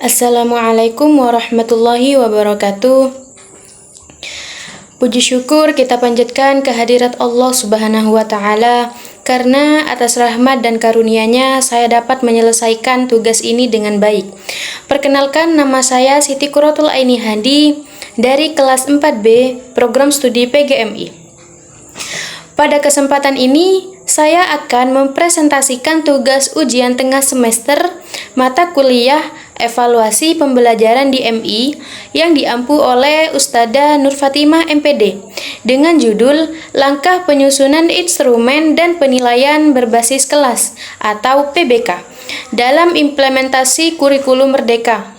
Assalamualaikum warahmatullahi wabarakatuh. Puji syukur kita panjatkan kehadirat Allah Subhanahu wa Ta'ala, karena atas rahmat dan karunia-Nya saya dapat menyelesaikan tugas ini dengan baik. Perkenalkan, nama saya Siti Qurratul Aini Hadi dari kelas 4B program studi PGMI. Pada kesempatan ini saya akan mempresentasikan tugas ujian tengah semester mata kuliah evaluasi pembelajaran di MI yang diampu oleh Ustadzah Nur Fatimah MPD dengan judul Langkah Penyusunan Instrumen dan Penilaian Berbasis Kelas atau PBK dalam implementasi kurikulum Merdeka.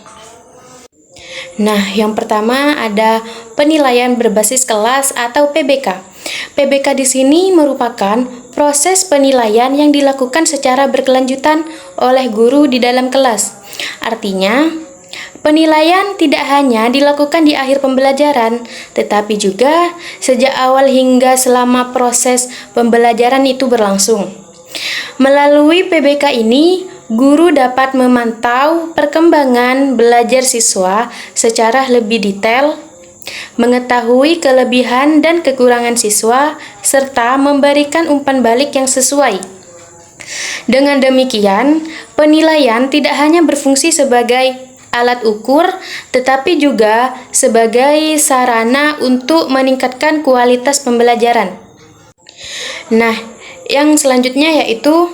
Nah, yang pertama ada penilaian berbasis kelas atau PBK. PBK di sini merupakan proses penilaian yang dilakukan secara berkelanjutan oleh guru di dalam kelas. Artinya, penilaian tidak hanya dilakukan di akhir pembelajaran, tetapi juga sejak awal hingga selama proses pembelajaran itu berlangsung. Melalui PBK ini, guru dapat memantau perkembangan belajar siswa secara lebih detail, mengetahui kelebihan dan kekurangan siswa, serta memberikan umpan balik yang sesuai. Dengan demikian, penilaian tidak hanya berfungsi sebagai alat ukur, tetapi juga sebagai sarana untuk meningkatkan kualitas pembelajaran. Nah, yang selanjutnya yaitu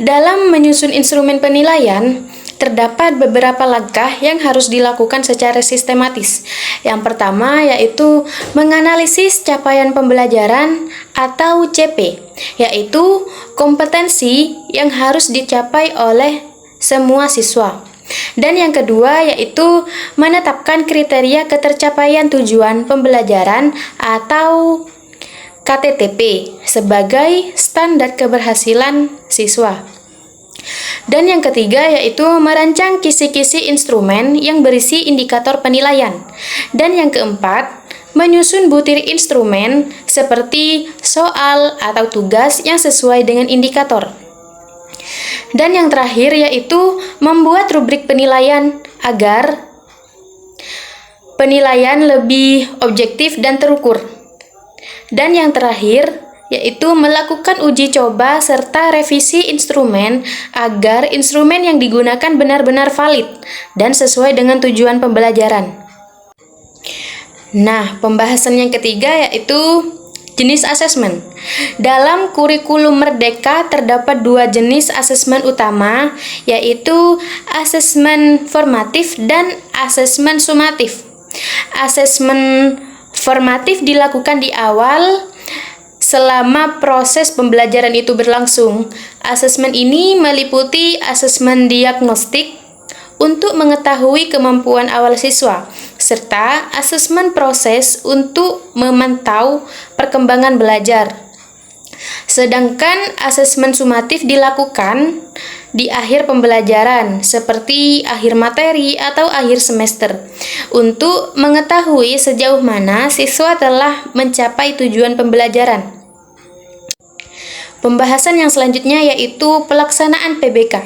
dalam menyusun instrumen penilaian, terdapat beberapa langkah yang harus dilakukan secara sistematis. Yang pertama yaitu menganalisis capaian pembelajaran atau CP, yaitu kompetensi yang harus dicapai oleh semua siswa. Dan yang kedua yaitu menetapkan kriteria ketercapaian tujuan pembelajaran atau KTTP sebagai standar keberhasilan siswa. Dan yang ketiga yaitu merancang kisi-kisi instrumen yang berisi indikator penilaian. Dan yang keempat, menyusun butir instrumen seperti soal atau tugas yang sesuai dengan indikator. Dan yang terakhir yaitu membuat rubrik penilaian agar penilaian lebih objektif dan terukur. Dan yang terakhir yaitu melakukan uji coba serta revisi instrumen agar instrumen yang digunakan benar-benar valid dan sesuai dengan tujuan pembelajaran. Nah, pembahasan yang ketiga yaitu jenis asesmen. Dalam kurikulum Merdeka terdapat dua jenis asesmen utama, yaitu asesmen formatif dan asesmen sumatif. Asesmen formatif dilakukan di awal selama proses pembelajaran itu berlangsung. Asesmen ini meliputi asesmen diagnostik untuk mengetahui kemampuan awal siswa, serta asesmen proses untuk memantau perkembangan belajar. Sedangkan asesmen sumatif dilakukan di akhir pembelajaran, seperti akhir materi atau akhir semester, untuk mengetahui sejauh mana siswa telah mencapai tujuan pembelajaran. Pembahasan yang selanjutnya yaitu pelaksanaan PBK.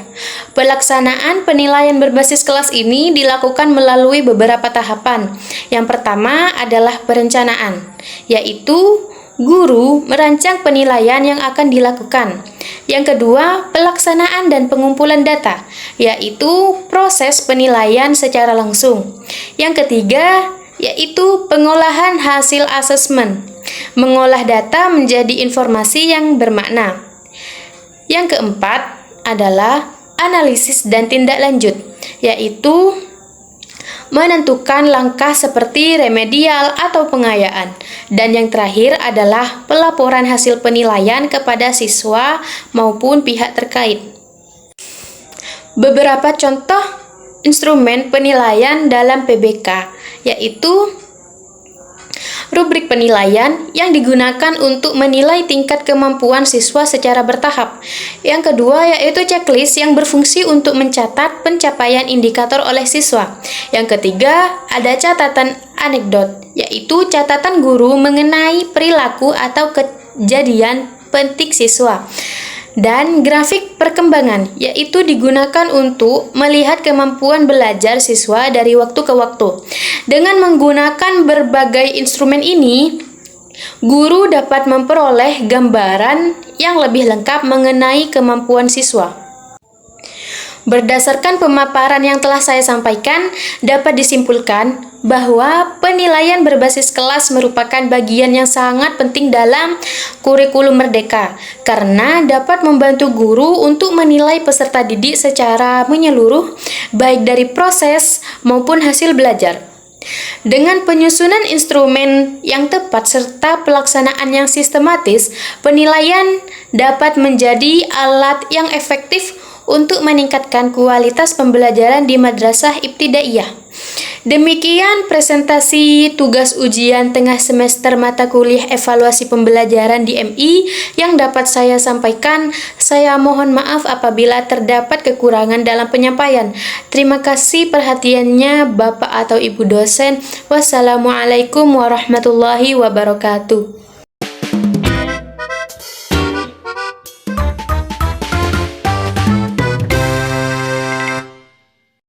Pelaksanaan penilaian berbasis kelas ini dilakukan melalui beberapa tahapan. Yang pertama adalah perencanaan, yaitu guru merancang penilaian yang akan dilakukan. Yang kedua, pelaksanaan dan pengumpulan data, yaitu proses penilaian secara langsung. Yang ketiga, yaitu pengolahan hasil asesmen, mengolah data menjadi informasi yang bermakna. Yang keempat adalah analisis dan tindak lanjut, yaitu menentukan langkah seperti remedial atau pengayaan. Dan yang terakhir adalah pelaporan hasil penilaian kepada siswa maupun pihak terkait. Beberapa contoh instrumen penilaian dalam PBK yaitu rubrik penilaian yang digunakan untuk menilai tingkat kemampuan siswa secara bertahap. Yang kedua yaitu checklist yang berfungsi untuk mencatat pencapaian indikator oleh siswa. Yang ketiga ada catatan anekdot, yaitu catatan guru mengenai perilaku atau kejadian penting siswa. dan grafik perkembangan, yaitu digunakan untuk melihat kemampuan belajar siswa dari waktu ke waktu. Dengan menggunakan berbagai instrumen ini, guru dapat memperoleh gambaran yang lebih lengkap mengenai kemampuan siswa. Berdasarkan pemaparan yang telah saya sampaikan, dapat disimpulkan bahwa penilaian berbasis kelas merupakan bagian yang sangat penting dalam kurikulum merdeka, karena dapat membantu guru untuk menilai peserta didik secara menyeluruh, baik dari proses maupun hasil belajar. Dengan penyusunan instrumen yang tepat serta pelaksanaan yang sistematis, penilaian dapat menjadi alat yang efektif untuk meningkatkan kualitas pembelajaran di madrasah ibtidaiyah. Demikian presentasi tugas ujian tengah semester mata kuliah evaluasi pembelajaran di MI yang dapat saya sampaikan. Saya mohon maaf apabila terdapat kekurangan dalam penyampaian. Terima kasih perhatiannya Bapak atau Ibu dosen. Wassalamualaikum warahmatullahi wabarakatuh.